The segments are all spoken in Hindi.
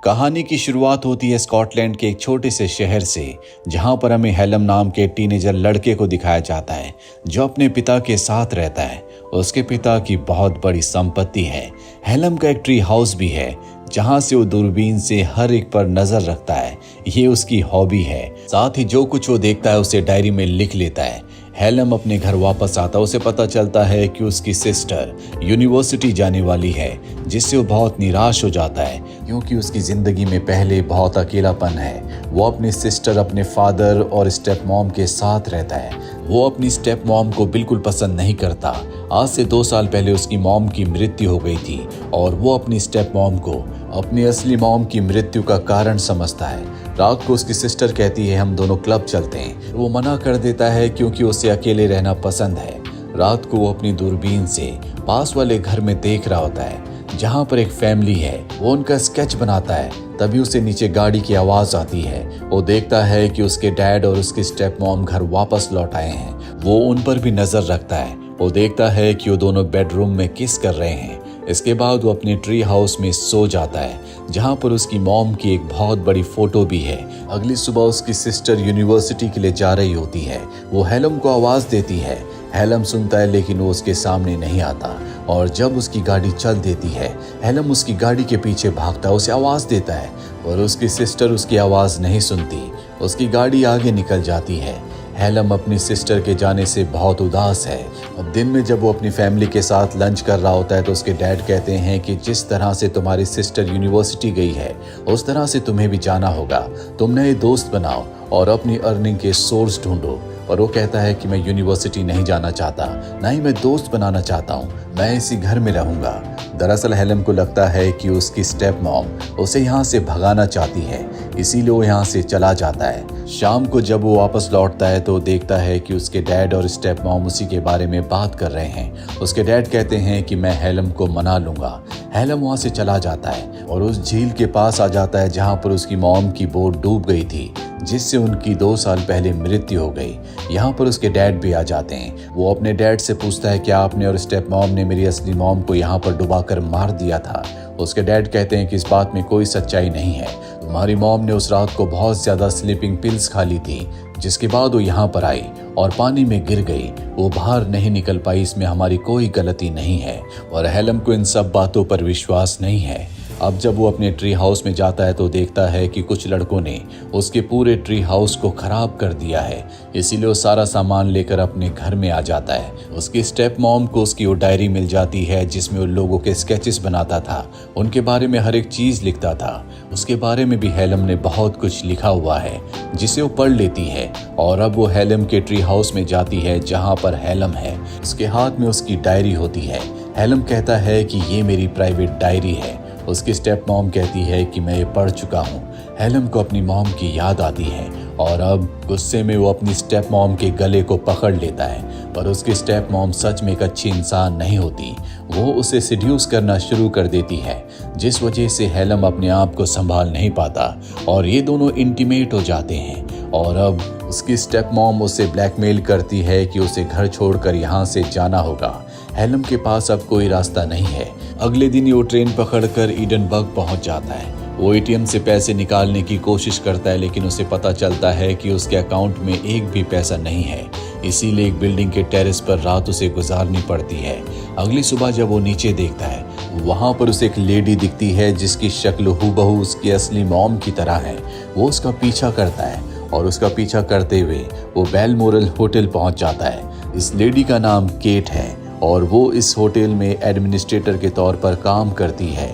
कहानी की शुरुआत होती है स्कॉटलैंड के एक छोटे से शहर से, जहां पर हमें हेलम नाम के टीनेजर लड़के को दिखाया जाता है जो अपने पिता के साथ रहता है। उसके पिता की बहुत बड़ी संपत्ति है। हेलम का एक ट्री हाउस भी है जहां से वो दूरबीन से हर एक पर नजर रखता है। ये उसकी हॉबी है। साथ ही जो कुछ वो देखता है उसे डायरी में लिख लेता है। हेलम अपने घर वापस आता, उसे पता चलता है कि उसकी सिस्टर यूनिवर्सिटी जाने वाली है, जिससे वो बहुत निराश हो जाता है क्योंकि उसकी जिंदगी में पहले बहुत अकेलापन है। वो अपनी सिस्टर, अपने फादर और स्टेप मॉम के साथ रहता है। वो अपनी स्टेप मॉम को बिल्कुल पसंद नहीं करता। आज से 2 साल पहले उसकी मॉम की मृत्यु हो गई थी और वो अपनी स्टेप मॉम को अपनी असली मॉम की मृत्यु का कारण समझता है। रात को उसकी सिस्टर कहती है हम दोनों क्लब चलते हैं। वो मना कर देता है क्योंकि उसे अकेले रहना पसंद है। रात को वो अपनी दूरबीन से पास वाले घर में देख रहा होता है जहाँ पर एक फैमिली है। वो उनका स्केच बनाता है। तभी उसे नीचे गाड़ी की आवाज आती है। वो देखता है कि उसके डैड और उसकी स्टेप मॉम घर वापस लौट आए हैं। वो उन पर भी नजर रखता है। वो देखता है कि वो दोनों बेडरूम में किस कर रहे हैं। इसके बाद वो अपने ट्री हाउस में सो जाता है जहाँ पर उसकी मॉम की एक बहुत बड़ी फोटो भी है। अगली सुबह उसकी सिस्टर यूनिवर्सिटी के लिए जा रही होती है। वो हेलम को आवाज देती है। हेलम सुनता है लेकिन वो उसके सामने नहीं आता और जब उसकी गाड़ी चल देती है हेलम उसकी गाड़ी के पीछे भागता है, उसे आवाज देता है और उसकी सिस्टर उसकी आवाज नहीं सुनती। उसकी गाड़ी आगे निकल जाती है। हेलम अपनी सिस्टर के जाने से बहुत उदास है। अब दिन में जब वो अपनी फैमिली के साथ लंच कर रहा होता है तो उसके डैड कहते हैं कि जिस तरह से तुम्हारी सिस्टर यूनिवर्सिटी गई है उस तरह से तुम्हें भी जाना होगा। तुम नए दोस्त बनाओ और अपनी अर्निंग के सोर्स ढूंढो। और वो कहता है कि मैं यूनिवर्सिटी नहीं जाना चाहता, ना ही मैं दोस्त बनाना चाहता हूँ, मैं इसी घर में रहूंगा। दरअसल हेलम को लगता है कि उसकी स्टेप मॉम उसे यहाँ से भगाना चाहती है, इसीलिए वो यहाँ से चला जाता है। शाम को जब वो वापस लौटता है तो देखता है कि उसके डैड और स्टेप मॉम उसी के बारे में बात कर रहे हैं। उसके डैड कहते हैं कि मैं हेलम को मना लूंगा। हेलम वहाँ से चला जाता है और उस झील के पास आ जाता है जहाँ पर उसकी मॉम की बोट डूब गई थी, जिससे उनकी 2 साल पहले मृत्यु हो गई। यहाँ पर उसके डैड भी आ जाते हैं। वो अपने डैड से पूछता है कि आपने और स्टेप मॉम ने मेरी असली मॉम को यहाँ पर डुबाकर मार दिया था। उसके डैड कहते हैं कि इस बात में कोई सच्चाई नहीं है। तुम्हारी मॉम ने उस रात को बहुत ज्यादा स्लीपिंग पिल्स खा ली थी, जिसके बाद वो यहाँ पर आई और पानी में गिर गई। वो बाहर नहीं निकल पाई, इसमें हमारी कोई गलती नहीं है। और हेलम को इन सब बातों पर विश्वास नहीं है। अब जब वो अपने ट्री हाउस में जाता है तो देखता है कि कुछ लड़कों ने उसके पूरे ट्री हाउस को खराब कर दिया है। इसीलिए वो सारा सामान लेकर अपने घर में आ जाता है। उसकी स्टेप मॉम को उसकी वो डायरी मिल जाती है जिसमें वो लोगों के स्केचेस बनाता था, उनके बारे में हर एक चीज लिखता था। उसके बारे में भी हेलम ने बहुत कुछ लिखा हुआ है जिसे वो पढ़ लेती है। और अब वो हेलम के ट्री हाउस में जाती है जहाँ पर हेलम है। उसके हाथ में उसकी डायरी होती है। हेलम कहता है कि ये मेरी प्राइवेट डायरी है। उसकी स्टेप मॉम कहती है कि मैं ये पढ़ चुका हूँ। हेलम को अपनी मॉम की याद आती है और अब गुस्से में वो अपनी स्टेप मॉम के गले को पकड़ लेता है। पर उसकी स्टेप मॉम सच में एक अच्छी इंसान नहीं होती। वो उसे सिड्यूस करना शुरू कर देती है, जिस वजह से हेलम अपने आप को संभाल नहीं पाता और ये दोनों इंटीमेट हो जाते हैं। और अब उसकी स्टेप मॉम उसे ब्लैकमेल करती है कि उसे घर छोड़कर यहाँ से जाना होगा। हेलम के पास अब कोई रास्ता नहीं है। अगले दिन वो ट्रेन पकड़कर ईडनबर्ग पहुंच जाता है। वो एटीएम से पैसे निकालने की कोशिश करता है लेकिन उसे पता चलता है कि उसके अकाउंट में एक भी पैसा नहीं है। इसीलिए एक बिल्डिंग के टेरेस पर रात उसे गुजारनी पड़ती है। अगली सुबह जब वो नीचे देखता है वहां पर उसे एक लेडी दिखती है जिसकी शक्ल हूबहू उसकी असली मॉम की तरह है। वो उसका पीछा करता है और उसका पीछा करते हुए वो बेलमोरल होटल पहुंच जाता है। इस लेडी का नाम केट है और वो इस होटल में एडमिनिस्ट्रेटर के तौर पर काम करती है।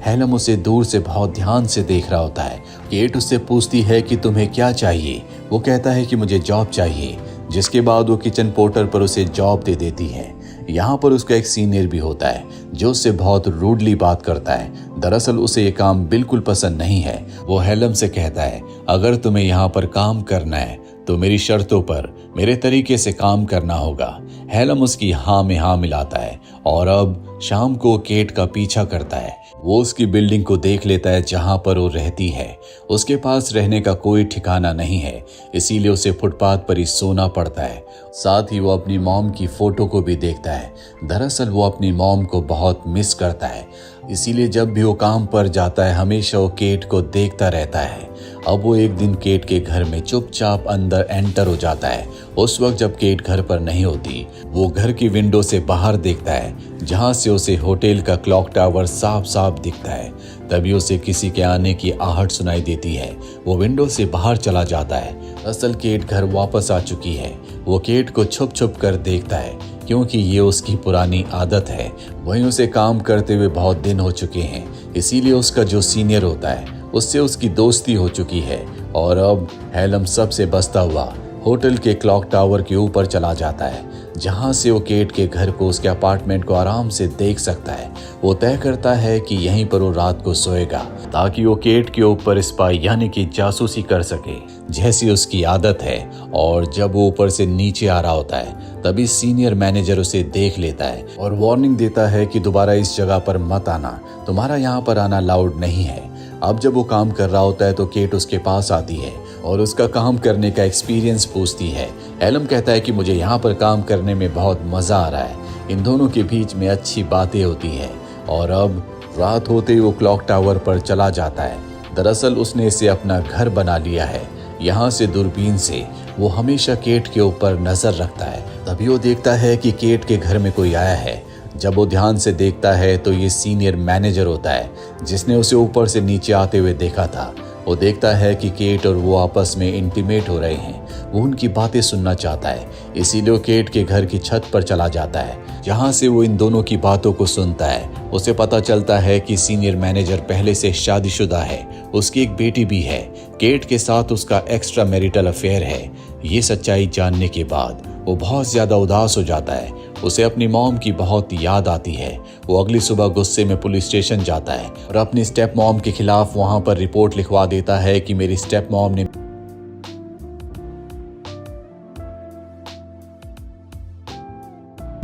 हेलम उसे दूर से बहुत ध्यान से देख रहा होता है। केट उससे पूछती है कि तुम्हें क्या चाहिए। वो कहता है कि मुझे जॉब चाहिए, जिसके बाद वो किचन पोर्टर पर उसे जॉब दे देती है। यहाँ पर उसका एक सीनियर भी होता है जो उससे बहुत रूडली बात करता है। दरअसल उसे ये काम बिल्कुल पसंद नहीं है। वो हेलम से कहता है अगर तुम्हें यहाँ पर काम करना है तो मेरी शर्तों पर मेरे तरीके से काम करना होगा। हेलम उसकी हाँ में हाँ मिलाता है और अब शाम को केट का पीछा करता है। वो उसकी बिल्डिंग को देख लेता है जहां पर वो रहती है। उसके पास रहने का कोई ठिकाना नहीं है, इसीलिए उसे फुटपाथ पर ही सोना पड़ता है। साथ ही वो अपनी मॉम की फोटो को भी देखता है। दरअसल वो अपनी मॉम को बहुत मिस करता है। इसीलिए जब भी वो काम पर जाता है हमेशा वो केट को देखता रहता है। अब वो एक दिन केट के घर में चुपचाप अंदर एंटर हो जाता है। उस वक्त जब केट घर पर नहीं होती, वो घर की विंडो से बाहर देखता है जहां से उसे होटल का क्लॉक टावर साफ साफ दिखता है। तभी उसे किसी के आने की आहट सुनाई देती है। वो विंडो से बाहर चला जाता है। असल केट घर वापस आ चुकी है। वो केट को छुप छुप कर देखता है क्योंकि ये उसकी पुरानी आदत है। वहीं उसे काम करते हुए बहुत दिन हो चुके हैं, इसीलिए उसका जो सीनियर होता है उससे उसकी दोस्ती हो चुकी है। और अब हेलम सबसे बचता हुआ होटल के क्लॉक टावर के ऊपर चला जाता है जहां से वो केट के घर को, उसके अपार्टमेंट को आराम से देख सकता है। वो तय करता है कि यहीं पर वो रात को सोएगा ताकि वो केट के ऊपर स्पाई यानी कि जासूसी कर सके जैसी उसकी आदत है। और जब वो ऊपर से नीचे आ रहा होता है तभी सीनियर मैनेजर उसे देख लेता है और वार्निंग देता है कि दोबारा इस जगह पर मत आना, तुम्हारा यहाँ पर आना अलाउड नहीं है। अब जब वो काम कर रहा होता है तो केट उसके पास आती है और उसका काम करने का एक्सपीरियंस पूछती है। हेलम कहता है कि मुझे यहाँ पर काम करने में बहुत मजा आ रहा है, इन दोनों के बीच में अच्छी बातें होती है। और अब रात होते ही वो क्लॉक टावर पर चला जाता है। दरअसल उसने इसे अपना घर बना लिया है। यहाँ से दूरबीन से वो हमेशा केट के ऊपर नजर रखता है। तभी वो देखता है कि केट के घर में कोई आया है। जब वो ध्यान से देखता है तो ये सीनियर मैनेजर होता है जिसने उसे ऊपर से नीचे आते हुए देखा था। वो देखता है कि केट और वो आपस में इंटीमेट हो रहे हैं। वो उनकी बातें सुनना चाहता है, इसीलिए वो केट के घर की छत पर चला जाता है जहां से वो इन दोनों की बातों को सुनता है। उसे पता चलता है कि सीनियर मैनेजर पहले से शादीशुदा है, उसकी एक बेटी भी है। केट के साथ उसका एक्स्ट्रा मैरिटल अफेयर है। ये सच्चाई जानने के बाद वो बहुत ज्यादा उदास हो जाता है। उसे अपनी मॉम की बहुत याद आती है। वो अगली सुबह गुस्से में पुलिस स्टेशन जाता है और अपनी स्टेप मॉम के खिलाफ वहां पर रिपोर्ट लिखवा देता है कि मेरी स्टेप मॉम ने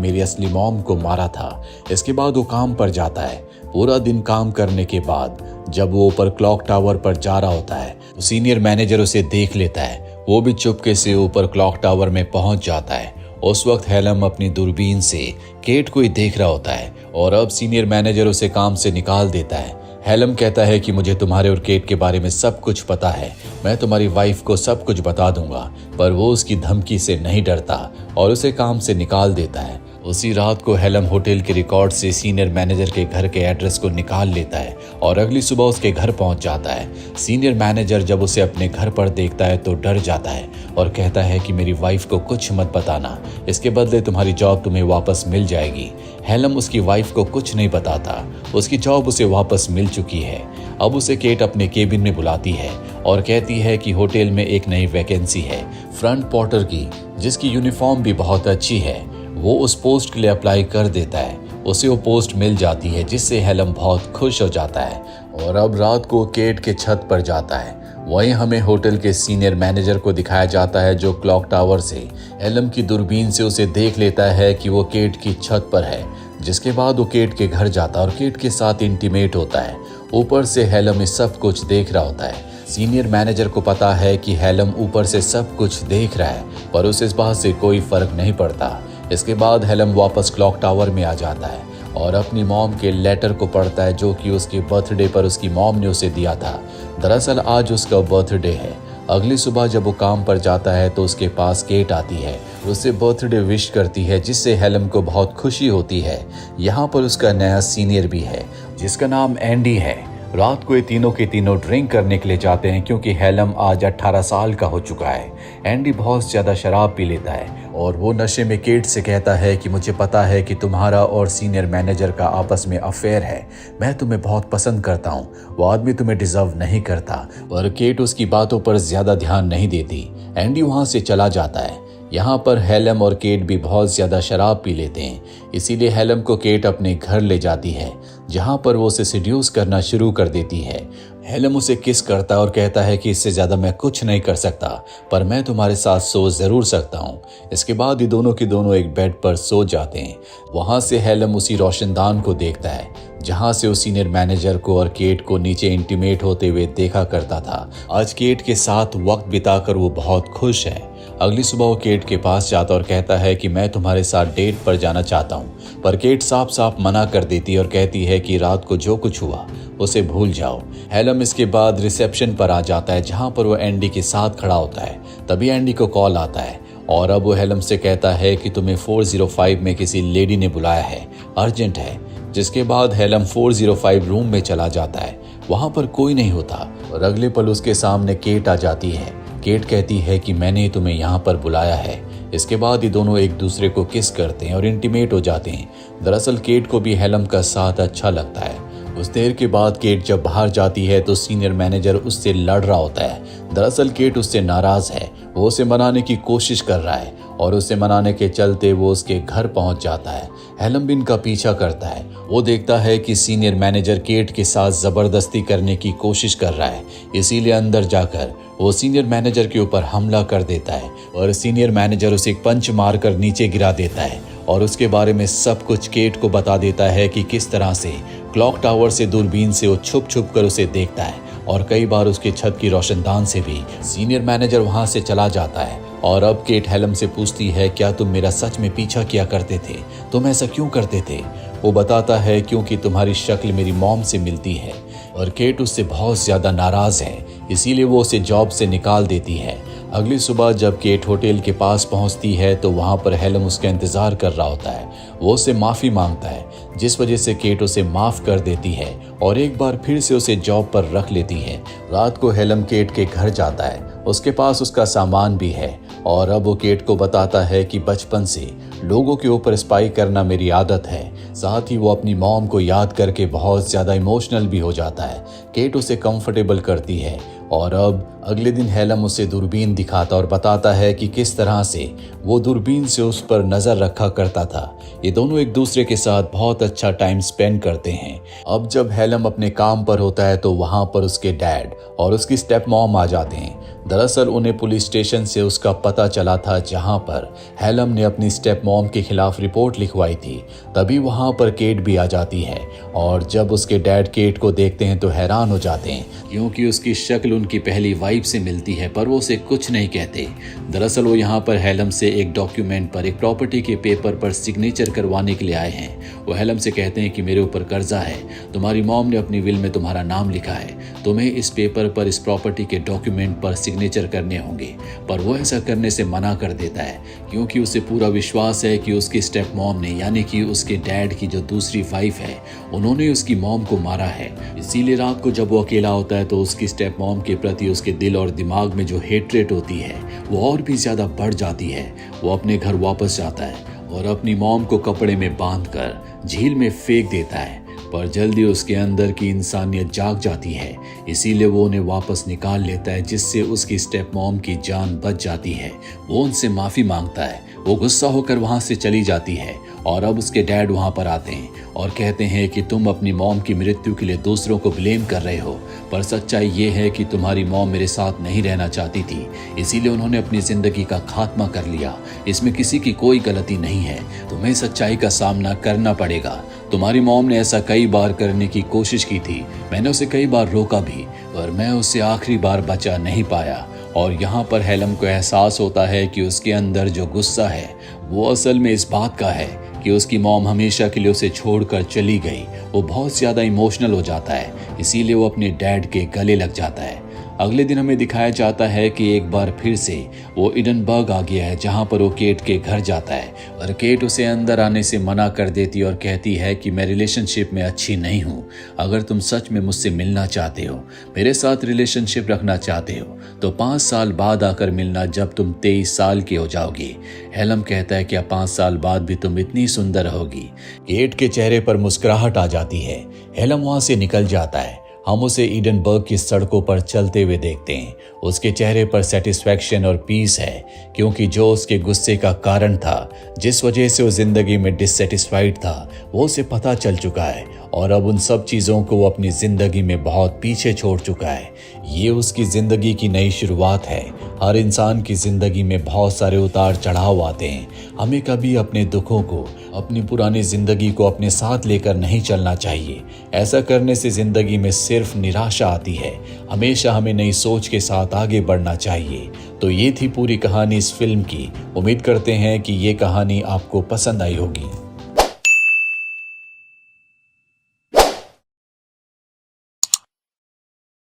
मेरी असली मॉम को मारा था। इसके बाद वो काम पर जाता है। पूरा दिन काम करने के बाद जब वो ऊपर क्लॉक टावर पर जा रहा होता है तो सीनियर मैनेजर उसे देख लेता है। वो भी चुपके से ऊपर क्लॉक टावर में पहुंच जाता है। उस वक्त हेलम अपनी दूरबीन से केट को ही देख रहा होता है और अब सीनियर मैनेजर उसे काम से निकाल देता है। हेलम कहता है कि मुझे तुम्हारे और केट के बारे में सब कुछ पता है, मैं तुम्हारी वाइफ को सब कुछ बता दूंगा। पर वो उसकी धमकी से नहीं डरता और उसे काम से निकाल देता है। उसी रात को हेलम होटल के रिकॉर्ड से सीनियर मैनेजर के घर के एड्रेस को निकाल लेता है और अगली सुबह उसके घर पहुंच जाता है। सीनियर मैनेजर जब उसे अपने घर पर देखता है तो डर जाता है और कहता है कि मेरी वाइफ को कुछ मत बताना, इसके बदले तुम्हारी जॉब तुम्हें वापस मिल जाएगी। हेलम उसकी वाइफ को कुछ नहीं बताता, उसकी जॉब उसे वापस मिल चुकी है। अब उसे केट अपने केबिन में बुलाती है और कहती है कि होटल में एक नई वैकेंसी है फ्रंट पोर्टर की, जिसकी यूनिफॉर्म भी बहुत अच्छी है। वो उस पोस्ट के लिए अप्लाई कर देता है। उसे वो पोस्ट मिल जाती है जिससे हेलम बहुत खुश हो जाता है। और अब रात को केट के छत पर जाता है। वहीं हमें होटल के सीनियर मैनेजर को दिखाया जाता है जो क्लॉक टावर से हेलम की दूरबीन से उसे देख लेता है कि वो केट की छत पर है। जिसके बाद वो केट के घर जाता है और केट के साथ इंटीमेट होता है। ऊपर से हेलम इस सब कुछ देख रहा होता है। सीनियर मैनेजर को पता है कि हेलम ऊपर से सब कुछ देख रहा है, पर उसे इस बात से कोई फर्क नहीं पड़ता। इसके बाद हेलम वापस क्लॉक टावर में आ जाता है और अपनी मॉम के लेटर को पढ़ता है जो कि उसके बर्थडे पर उसकी मॉम ने उसे दिया था। दरअसल आज उसका बर्थडे है। अगली सुबह जब वो काम पर जाता है तो उसके पास केट आती है, उसे बर्थडे विश करती है जिससे हेलम को बहुत खुशी होती है। यहाँ पर उसका नया सीनियर भी है जिसका नाम एंडी है। रात को ये तीनों के तीनों ड्रिंक करने के लिए जाते हैं क्योंकि हेलम आज 18 साल का हो चुका है। एंडी बहुत ज्यादा शराब पी लेता है और वो नशे में केट से कहता है कि मुझे पता है कि तुम्हारा और सीनियर मैनेजर का आपस में अफेयर है, मैं तुम्हें बहुत पसंद करता हूँ, वो आदमी तुम्हें डिजर्व नहीं करता। पर केट उसकी बातों पर ज्यादा ध्यान नहीं देती। एंडी वहां से चला जाता है। यहाँ पर हेलम और केट भी बहुत ज्यादा शराब पी लेते हैं, इसीलिए हेलम को केट अपने घर ले जाती है जहाँ पर वो उसे सिड्यूस करना शुरू कर देती है। हेलम उसे किस करता है और कहता है कि इससे ज्यादा मैं कुछ नहीं कर सकता, पर मैं तुम्हारे साथ सो जरूर सकता हूँ। इसके बाद ये दोनों के दोनों एक बेड पर सो जाते हैं। वहां से हेलम उसी रोशनदान को देखता है जहां से वो सीनियर मैनेजर को और केट को नीचे इंटीमेट होते हुए देखा करता था। आज केट के साथ वक्त बिताकर वो बहुत खुश है। अगली सुबह वो केट के पास जाता और कहता है कि मैं तुम्हारे साथ डेट पर जाना चाहता हूँ, पर केट साफ साफ मना कर देती है और कहती है कि रात को जो कुछ हुआ उसे भूल जाओ। हेलम इसके बाद रिसेप्शन पर आ जाता है जहाँ पर वो एंडी के साथ खड़ा होता है। तभी एंडी को कॉल आता है और अब वो हेलम से कहता है कि तुम्हें 405 में किसी लेडी ने बुलाया है, अर्जेंट है। जिसके बाद हेलम 405 रूम में चला जाता है। वहां पर कोई नहीं होता और अगले पल उसके सामने केट आ जाती है। केट कहती है कि मैंने तुम्हें यहाँ पर बुलाया है। इसके बाद ये दोनों एक दूसरे को किस करते हैं और इंटीमेट हो जाते हैं। दरअसल केट को भी हेलम का साथ अच्छा लगता है। उस देर के बाद केट जब बाहर जाती है तो सीनियर मैनेजर उससे लड़ रहा होता है। दरअसल केट उससे नाराज है, वो उसे मनाने की कोशिश कर रहा है और उसे मनाने के चलते वो उसके घर पहुंच जाता है। हेलम भी इनका पीछा करता है। वो देखता है कि सीनियर मैनेजर केट के साथ जबरदस्ती करने की कोशिश कर रहा है, इसीलिए अंदर जाकर वो सीनियर मैनेजर के ऊपर हमला कर देता है और सीनियर मैनेजर उसे एक पंच मारकर नीचे गिरा देता है और उसके बारे में सब कुछ केट को बता देता है कि किस तरह से क्लॉक टावर से दूरबीन से वो छुप छुप कर उसे देखता है और कई बार उसके छत की रोशनदान से भी सीनियर मैनेजर वहां से चला जाता है। और अब केट हेलम से पूछती है, क्या तुम मेरा सच में पीछा किया करते थे? तुम ऐसा क्यों करते थे? वो बताता है क्योंकि तुम्हारी शक्ल मेरी मॉम से मिलती है। और केट उससे बहुत ज्यादा नाराज है, इसीलिए वो उसे जॉब से निकाल देती है। अगली सुबह जब केट होटल के पास पहुंचती है तो वहां पर हेलम उसका इंतजार कर रहा होता है। वो उससे माफी मांगता है, जिस वजह से केट उसे माफ कर देती है और एक बार फिर से उसे जॉब पर रख लेती है। रात को हेलम केट के घर जाता है, उसके पास उसका सामान भी है और अब वो केट को बताता है कि बचपन से लोगों के ऊपर स्पाई करना मेरी आदत है। साथ ही वो अपनी मॉम को याद करके बहुत ज्यादा इमोशनल भी हो जाता है। केट उसे कंफर्टेबल करती है और अब अगले दिन हेलम उसे दूरबीन दिखाता और बताता है कि किस तरह से वो दूरबीन से उस पर नजर रखा करता था। ये दोनों एक दूसरे के साथ बहुत अच्छा टाइम स्पेंड करते हैं। अब जब हेलम अपने काम पर होता है तो वहां पर उसके डैड और उसकी स्टेप मॉम आ जाते हैं। दरअसल उन्हें पुलिस स्टेशन से उसका पता चला था जहां पर हेलम ने अपनी स्टेप मॉम के खिलाफ रिपोर्ट लिखवाई थी। तभी वहां पर केट भी आ जाती है और जब उसके डैड केट को देखते हैं तो हैरान हो जाते हैं क्योंकि उसकी शक्ल उनकी पहली वाइफ से मिलती है, पर वो उसे कुछ नहीं कहते। दरअसल वो यहाँ पर हेलम से एक डॉक्यूमेंट पर, एक प्रॉपर्टी के पेपर पर सिग्नेचर करवाने के लिए आए हैं। वो हेलम से कहते हैं कि मेरे ऊपर कर्जा है, तुम्हारी मॉम ने अपनी विल में तुम्हारा नाम लिखा है, तुम्हें इस पेपर पर, इस प्रॉपर्टी के डॉक्यूमेंट पर सिग्नेचर करने होंगे। पर वो ऐसा करने से मना कर देता है क्योंकि उसे पूरा विश्वास है कि उसकी स्टेप मॉम ने, यानी कि उसके डैड की जो दूसरी वाइफ है, उन्होंने उसकी मॉम को मारा है। इसीलिए रात को जब वो अकेला होता है तो उसकी स्टेप मॉम के प्रति उसके दिल और दिमाग में जो हेट्रेट होती है वो और भी ज्यादा बढ़ जाती है। वो अपने घर वापस जाता है और अपनी मॉम को कपड़े में बांधकर झील में फेंक देता है, पर जल्दी उसके अंदर की इंसानियत जाग जाती है। इसीलिए वो उन्हें वापस निकाल लेता है, जिससे उसकी स्टेप मॉम की जान बच जाती है। वो उनसे माफी मांगता है, वो गुस्सा होकर वहां से चली जाती है और अब उसके डैड वहां पर आते हैं और कहते हैं कि तुम अपनी मॉम की मृत्यु के लिए दूसरों को ब्लेम कर रहे हो, पर सच्चाई ये है कि तुम्हारी मॉम मेरे साथ नहीं रहना चाहती थी, इसीलिए उन्होंने अपनी जिंदगी का खात्मा कर लिया। इसमें किसी की कोई गलती नहीं है, तुम्हें सच्चाई का सामना करना पड़ेगा। तुम्हारी मॉम ने ऐसा कई बार करने की कोशिश की थी, मैंने उसे कई बार रोका भी, पर मैं उससे आखिरी बार बचा नहीं पाया। और यहाँ पर हेलम को एहसास होता है कि उसके अंदर जो गुस्सा है वो असल में इस बात का है कि उसकी मॉम हमेशा के लिए उसे छोड़कर चली गई। वो बहुत ज्यादा इमोशनल हो जाता है, इसीलिए वो अपने डैड के गले लग जाता है। अगले दिन हमें दिखाया जाता है कि एक बार फिर से वो एडनबर्ग आ गया है, जहां पर वो केट के घर जाता है और केट उसे अंदर आने से मना कर देती और कहती है कि मैं रिलेशनशिप में अच्छी नहीं हूँ। अगर तुम सच में मुझसे मिलना चाहते हो, मेरे साथ रिलेशनशिप रखना चाहते हो, तो 5 साल बाद आकर मिलना, जब तुम 23 साल की हो जाओगी। हेलम कहता है क्या 5 साल बाद भी तुम इतनी सुंदर होगी? केट के चेहरे पर मुस्कुराहट आ जाती है। हेलम वहां से निकल जाता है। हम उसे एडनबर्ग की सड़कों पर चलते हुए देखते हैं। उसके चेहरे पर सेटिस्फैक्शन और पीस है, क्योंकि जो उसके गुस्से का कारण था, जिस वजह से वो जिंदगी में डिससेटिस्फाइड था, वो उसे पता चल चुका है और अब उन सब चीज़ों को वो अपनी जिंदगी में बहुत पीछे छोड़ चुका है। ये उसकी जिंदगी की नई शुरुआत है हर इंसान की जिंदगी में बहुत सारे उतार चढ़ाव आते हैं। हमें कभी अपने दुखों को, अपनी पुरानी जिंदगी को अपने साथ लेकर नहीं चलना चाहिए। ऐसा करने से जिंदगी में सिर्फ निराशा आती है। हमेशा हमें नई सोच के साथ आगे बढ़ना चाहिए। तो ये थी पूरी कहानी इस फिल्म की। उम्मीद करते हैं कि ये कहानी आपको पसंद आई होगी।